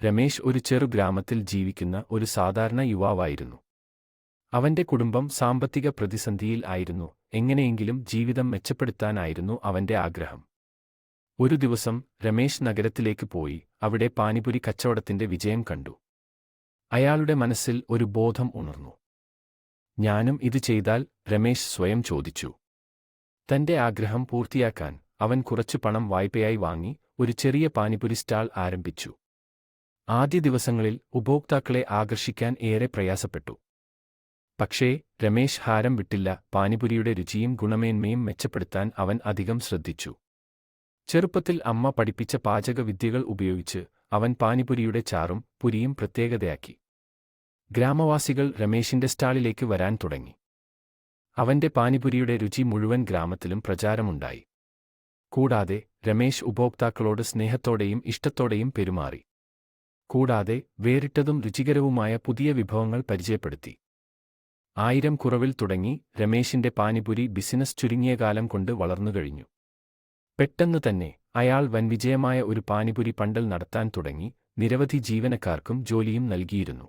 രമേശ് ഒരു ചെറു ഗ്രാമത്തിൽ ജീവിക്കുന്ന ഒരു സാധാരണ യുവാവായിരുന്നു. അവന്റെ കുടുംബം സാമ്പത്തിക പ്രതിസന്ധിയിൽ ആയിരുന്നു. എങ്ങനെയെങ്കിലും ജീവിതം മെച്ചപ്പെടുത്താനായിരുന്നു അവന്റെ ആഗ്രഹം. ഒരു ദിവസം രമേശ് നഗരത്തിലേക്ക് പോയി അവിടെ പാനിപുരി കച്ചവടത്തിന്റെ വിജയം കണ്ടു. അയാളുടെ മനസ്സിൽ ഒരു ബോധം ഉണർന്നു. ഞാനും ഇത് ചെയ്താൽ, രമേശ് സ്വയം ചോദിച്ചു. തന്റെ ആഗ്രഹം പൂർത്തിയാക്കാൻ അവൻ കുറച്ചു പണം വായ്പയായി വാങ്ങി ഒരു ചെറിയ പാനിപുരി സ്റ്റാൾ ആരംഭിച്ചു. ആദ്യ ദിവസങ്ങളിൽ ഉപഭോക്താക്കളെ ആകർഷിക്കാൻ ഏറെ പ്രയാസപ്പെട്ടു. പക്ഷേ രമേശ് ഹാരം വിട്ടില്ല. പാനിപുരിയുടെ രുചിയും ഗുണമേന്മയും മെച്ചപ്പെടുത്താൻ അവൻ അധികം ശ്രദ്ധിച്ചു. ചെറുപ്പത്തിൽ അമ്മ പഠിപ്പിച്ച പാചകവിദ്യകൾ ഉപയോഗിച്ച് അവൻ പാനിപുരിയുടെ ചാറും പുരിയും പ്രത്യേകതയാക്കി. ഗ്രാമവാസികൾ രമേശിന്റെ സ്റ്റാളിലേക്ക് വരാൻ തുടങ്ങി. അവന്റെ പാനിപുരിയുടെ രുചി മുഴുവൻ ഗ്രാമത്തിലും പ്രചാരമുണ്ടായി. കൂടാതെ രമേശ് ഉപഭോക്താക്കളോട് സ്നേഹത്തോടെയും ഇഷ്ടത്തോടെയും പെരുമാറി. കൂടാതെ വേറിട്ടതും രുചികരവുമായ പുതിയ വിഭവങ്ങൾ പരിചയപ്പെടുത്തി. 1000 കുറവിൽ തുടങ്ങി രമേശിന്റെ പാനിപുരി ബിസിനസ് ചുരുങ്ങിയ കാലം കൊണ്ട് വളർന്നുകഴിഞ്ഞു. പെട്ടെന്ന് തന്നെ അയാൾ വൻവിജയമായ ഒരു പാനിപുരി പണ്ടൽ നടത്താൻ തുടങ്ങി. നിരവധി ജീവനക്കാർക്കും ജോലിയും നൽകിയിരുന്നു.